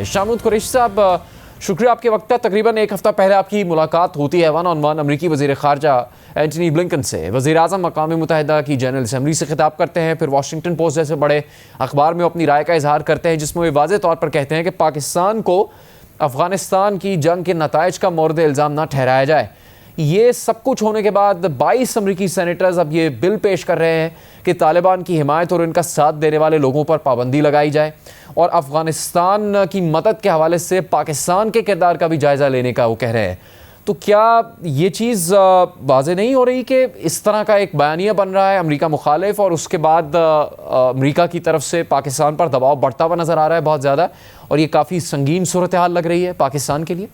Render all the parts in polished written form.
शाहमूद कुरैशी साहब, शुक्रिया आपके वक्त का। तकरीबन एक हफ़्ता पहले आपकी मुलाकात होती है वन ऑन वन अमरीकी वज़ीर ख़ारजा एंटनी ब्लिंकन से। वज़ीर आज़म अक़वाम मुत्तहिदा की जनरल असम्बली से खिताब करते हैं, फिर वाशिंगटन पोस्ट जैसे बड़े अखबार में अपनी राय का इजहार करते हैं, जिसमें वे वाज़ेह तौर पर कहते हैं कि पाकिस्तान को अफ़गानिस्तान की जंग के नताइज का मोर्द इल्ज़ाम ना ठहराया जाए। ये सब कुछ होने के बाद 22 अमरीकी सेनेटर्स अब ये बिल पेश कर रहे हैं कि तालिबान की हिमायत और इनका साथ देने वाले लोगों पर पाबंदी लगाई जाए, और अफ़गानिस्तान की मदद के हवाले से पाकिस्तान के किरदार का भी जायज़ा लेने का वो कह रहे हैं। तो क्या ये चीज़ वाज़ेह नहीं हो रही कि इस तरह का एक बयानिया बन रहा है अमरीका मुखालिफ, और उसके बाद अमरीका की तरफ से पाकिस्तान पर दबाव बढ़ता हुआ नज़र आ रहा है बहुत ज़्यादा, और ये काफ़ी संगीन सूरत हाल लग रही है पाकिस्तान के लिए?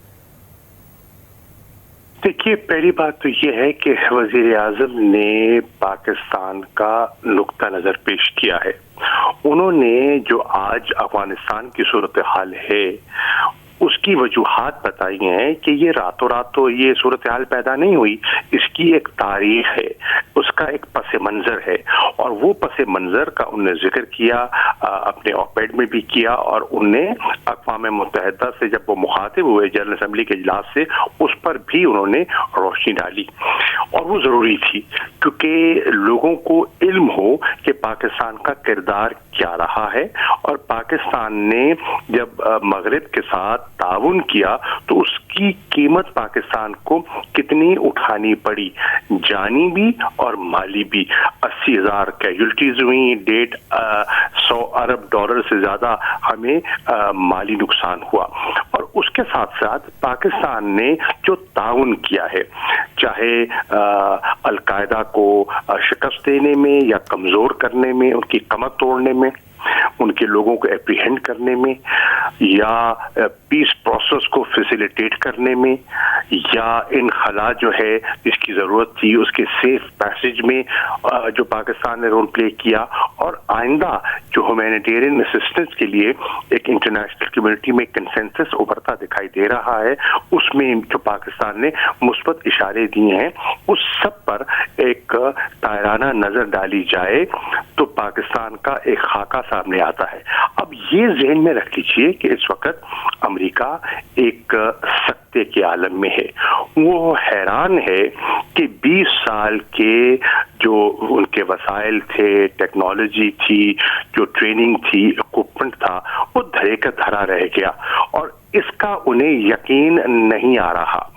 देखिए, पहली बात तो ये है कि वज़ीर आज़म ने पाकिस्तान का नुक्ता नज़र पेश किया है। उन्होंने जो आज अफगानिस्तान की सूरत हाल है उसकी वजूहात बताई हैं कि ये रातों रात तो ये सूरत हाल पैदा नहीं हुई, इसकी एक तारीख है, उसका एक पस मंज़र है, और वो पस मंज़र का उन्होंने जिक्र किया, अपने ऑपेड में भी किया, और उनने अक़वाम मुत्तहिदा से जब वो मुखातिब हुए जनरल असम्बली के इजलास से, उस पर भी उन्होंने रोशनी डाली, और वो ज़रूरी थी क्योंकि लोगों को इल्म हो कि पाकिस्तान का किरदार क्या रहा है, और पाकिस्तान ने जब मगरिब के साथ ताउन किया तो उसकी कीमत पाकिस्तान को कितनी उठानी पड़ी, जानी भी और माली भी। 80,000 कैजुअल्टीज हुई, 150 अरब डॉलर से ज्यादा हमें माली नुकसान हुआ, और उसके साथ साथ पाकिस्तान ने जो ताउन किया है, चाहे अल-कायदा को शिकस्त देने में या कमजोर करने में, उनकी कमर तोड़ने में, उनके लोगों को एप्रीहेंड करने में, या पीस प्रोसेस को फैसिलिटेट करने में, या इनखला जो है जिसकी ज़रूरत थी उसके सेफ पैसेज में जो पाकिस्तान ने रोल प्ले किया, और आइंदा जो ह्यूमैनिटेरियन असिस्टेंस के लिए एक इंटरनेशनल कम्युनिटी में कंसेंसस उभरता दिखाई दे रहा है, उसमें जो पाकिस्तान ने मुस्बत इशारे दिए हैं, उस सब पर एक तायराना नज़र डाली जाए तो पाकिस्तान का एक खाका सामने आता है। अब ये ज़हन में रख लीजिए कि इस वक्त अमेरिका एक सत्ते के आलम में है। वो हैरान है कि 20 साल के जो उनके वसाइल थे, टेक्नोलॉजी थी, जो ट्रेनिंग थी, इक्विपमेंट था, वो धरे का धरा रह गया, और इसका उन्हें यकीन नहीं आ रहा।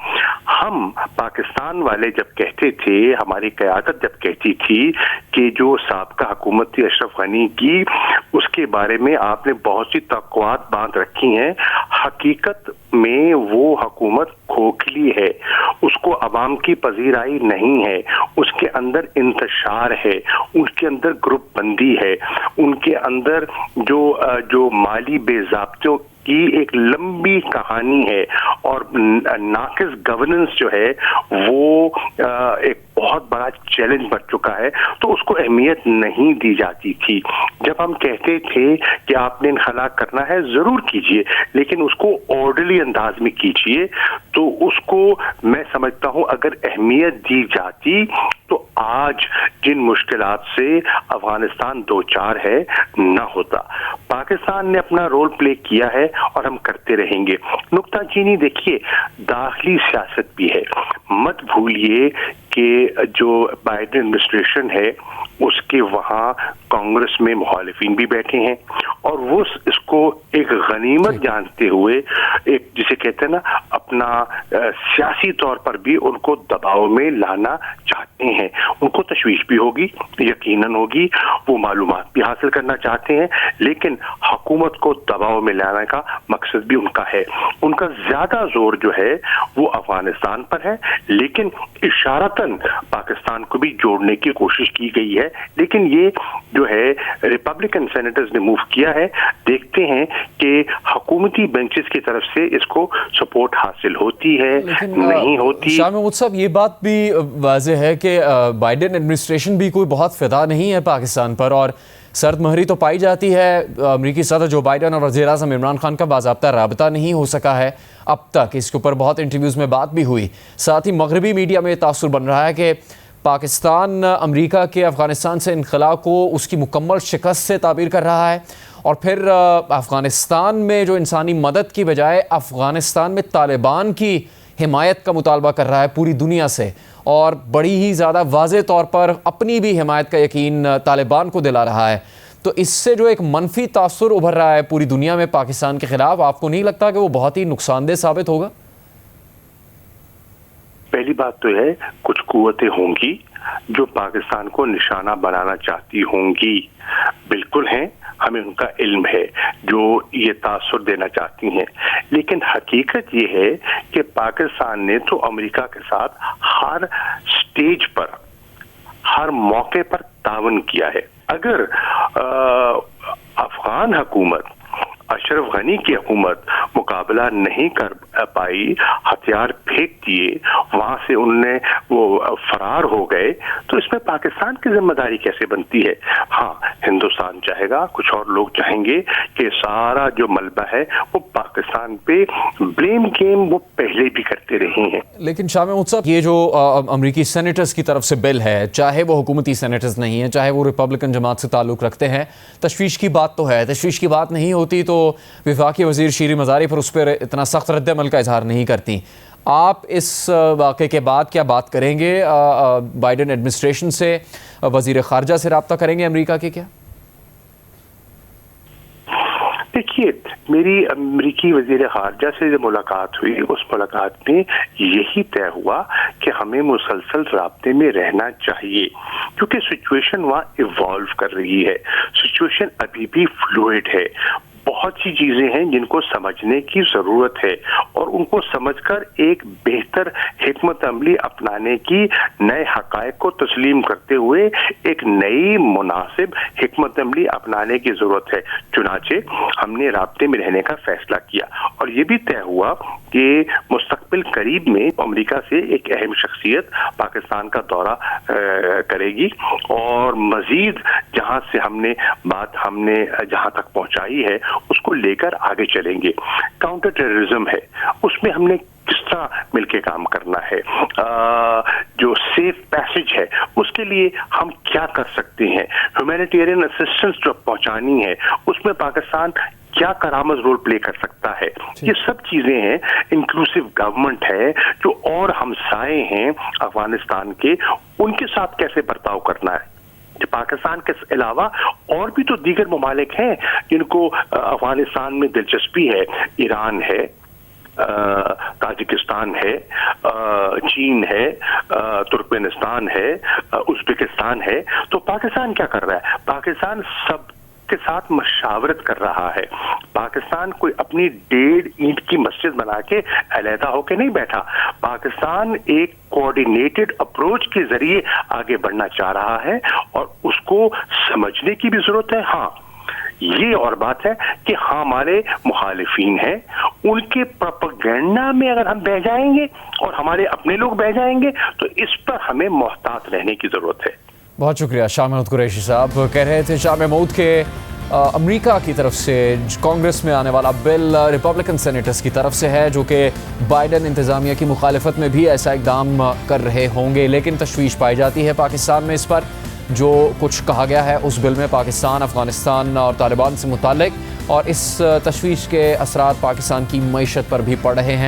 हम पाकिस्तान वाले जब कहते थे, हमारी क़यादत जब कहती थी कि जो साबका हुकूमत थी अशरफ गनी की, उसके बारे में आपने बहुत सी तवक्कुआत बांध रखी हैं, हकीकत में वो हुकूमत खोखली है, उसको अवाम की पजीराई नहीं है, उसके अंदर इंतशार है, उसके अंदर ग्रुप बंदी है, उनके अंदर जो माली बेज़ाब्तों की एक लंबी कहानी है, और नाकिस गवर्नेंस जो है वो एक बहुत बड़ा चैलेंज बन चुका है, तो उसको अहमियत नहीं दी जाती थी। जब हम कहते थे कि आपने इनखला करना है जरूर कीजिए, लेकिन उसको ऑर्डरली अंदाज में कीजिए, तो उसको मैं समझता हूं अगर अहमियत दी जाती तो आज जिन मुश्किलात से अफगानिस्तान दो चार है ना होता। पाकिस्तान ने अपना रोल प्ले किया है और हम करते रहेंगे। नुक्ता चीनी देखिए, दाखिली सियासत भी है, मत भूलिए कि जो बाइडेन एडमिनिस्ट्रेशन है उसके वहाँ कांग्रेस में मुखालिफिन भी बैठे हैं, और वो इसको एक गनीमत जानते हुए, एक जिसे कहते हैं ना, अपना सियासी तौर पर भी उनको दबाव में लाना चाहते हैं। उनको तशवीश भी होगी, यकीनन होगी, वो मालूमात भी हासिल करना चाहते हैं, लेकिन हुकूमत को दबाव में लाने का मकसद भी उनका है। उनका ज्यादा जोर जो है वो अफगानिस्तान पर है, लेकिन इशारतन पाकिस्तान को भी जोड़ने की कोशिश की गई है, लेकिन ये जो है रिपब्लिकन सेनेटर्स ने मूव किया है। देखते हैं कि हुकूमती बेंचेस की तरफ से इसको सपोर्ट हासिल होती है नहीं होती। शाह महमूद साहब, ये बात भी वाज़ेह है कि बाइडेन एडमिनिस्ट्रेशन भी कोई बहुत फिदा नहीं है पाकिस्तान पर, और सर्द महरी तो पाई जाती है। अमरीकी सदर जो बाइडेन और वज़ीर आज़म इमरान खान का बाज़ाब्ता राबता नहीं हो सका है अब तक। इसके ऊपर बहुत इंटरव्यूज़ में बात भी हुई। साथ ही मगरबी मीडिया में तासुर बन रहा है कि پاکستان امریکہ کے افغانستان سے انخلا کو اس کی مکمل شکست سے تعبیر کر رہا ہے، اور پھر افغانستان میں جو انسانی مدد کی بجائے افغانستان میں طالبان کی حمایت کا مطالبہ کر رہا ہے پوری دنیا سے، اور بڑی ہی زیادہ واضح طور پر اپنی بھی حمایت کا یقین طالبان کو دلا رہا ہے۔ تو اس سے جو ایک منفی تاثر ابھر رہا ہے پوری دنیا میں پاکستان کے خلاف، آپ کو نہیں لگتا کہ وہ بہت ہی نقصان دہ ثابت ہوگا؟ پہلی بات تو ہے کچھ قوتیں ہوں گی جو پاکستان کو نشانہ بنانا چاہتی ہوں گی، بالکل ہیں، ہمیں ان کا علم ہے، جو یہ تاثر دینا چاہتی ہیں، لیکن حقیقت یہ ہے کہ پاکستان نے تو امریکہ کے ساتھ ہر سٹیج پر، ہر موقع پر تعاون کیا ہے۔ اگر افغان حکومت، اشرف غنی کی حکومت مقابلہ نہیں کر پائی، ہتھیار پھینک دیے، وہاں سے انہوں نے وہ فرار ہو گئے، تو اس میں پاکستان کی ذمہ داری کیسے بنتی ہے؟ ہاں، ہندوستان چاہے گا، کچھ اور لوگ چاہیں گے کہ سارا جو ملبہ ہے وہ پاکستان پہ بلیم گیم وہ پہلے بھی کرتے رہے ہیں۔ لیکن شاہ محمود صاحب، یہ جو امریکی سینیٹرز کی طرف سے بل ہے، چاہے وہ حکومتی سینیٹرز نہیں ہیں، چاہے وہ ریپبلکن جماعت سے تعلق رکھتے ہیں، تشویش کی بات تو ہے۔ تشویش کی بات نہیں ہوتی تو وفاقی وزیر شیریں مزاری پر اس پر اتنا سخت رد عمل کا اظہار نہیں کرتی۔ آپ اس واقعے کے بعد کیا بات کریں گے؟ بائیڈن ایڈمنسٹریشن سے، وزیر خارجہ سے رابطہ کریں گے امریکہ کے کیا؟ دیکھیے، میری امریکی وزیر خارجہ سے جو ملاقات ہوئی، اس ملاقات میں یہی طے ہوا کہ ہمیں مسلسل رابطے میں رہنا چاہیے، کیونکہ سچویشن وہاں ایوالو کر رہی ہے، سچویشن ابھی بھی فلوئڈ ہے، بہت سی چیزیں ہیں جن کو سمجھنے کی ضرورت ہے، اور ان کو سمجھ کر ایک بہتر حکمت عملی اپنانے کی، نئے حقائق کو تسلیم کرتے ہوئے ایک نئی مناسب حکمت عملی اپنانے کی ضرورت ہے۔ چنانچہ ہم نے رابطے میں رہنے کا فیصلہ کیا، اور یہ بھی طے ہوا کہ مستقبل قریب میں امریکہ سے ایک اہم شخصیت پاکستان کا دورہ کرے گی، اور مزید جہاں سے ہم نے جہاں تک پہنچائی ہے اس کو لے کر آگے چلیں گے۔ کاؤنٹر ٹیررزم ہے، اس میں ہم نے کس طرح مل کے کام کرنا ہے، جو سیف پیسج ہے اس کے لیے ہم کیا کر سکتے ہیں، ہیومینیٹیرین اسسٹنس جو پہنچانی ہے اس میں پاکستان کیا کارآمد رول پلے کر سکتا ہے، یہ سب چیزیں ہیں۔ انکلوسیو گورنمنٹ ہے، جو اور ہمسائے ہیں افغانستان کے، ان کے ساتھ کیسے برتاؤ کرنا ہے۔ پاکستان کے علاوہ اور بھی تو دیگر ممالک ہیں جن کو افغانستان میں دلچسپی ہے، ایران ہے، تاجکستان ہے، چین ہے، ترکمانستان ہے، ازبکستان ہے۔ تو پاکستان کیا کر رہا ہے؟ پاکستان سب کے ساتھ مشاورت کر رہا ہے۔ پاکستان کوئی اپنی 1.5 اینٹ کی مسجد بنا کے علیحدہ ہو کے نہیں بیٹھا، پاکستان ایک کوآرڈینیٹڈ اپروچ کے ذریعے آگے بڑھنا چاہ رہا ہے، اور اس کو سمجھنے کی بھی ضرورت ہے۔ ہاں، یہ اور بات ہے کہ ہمارے مخالفین ہیں، ان کے پروپیگنڈا میں اگر ہم بہ جائیں گے اور ہمارے اپنے لوگ بہ جائیں گے تو اس پر ہمیں محتاط رہنے کی ضرورت ہے۔ بہت شکریہ شاہ محمود قریشی صاحب۔ کہہ رہے تھے شاہ محمود کہ امریکہ کی طرف سے کانگریس میں آنے والا بل ریپبلکن سینیٹرز کی طرف سے ہے، جو کہ بائیڈن انتظامیہ کی مخالفت میں بھی ایسا اقدام کر رہے ہوں گے، لیکن تشویش پائی جاتی ہے پاکستان میں اس پر۔ جو کچھ کہا گیا ہے اس بل میں پاکستان، افغانستان اور طالبان سے متعلق، اور اس تشویش کے اثرات پاکستان کی معیشت پر بھی پڑ رہے ہیں۔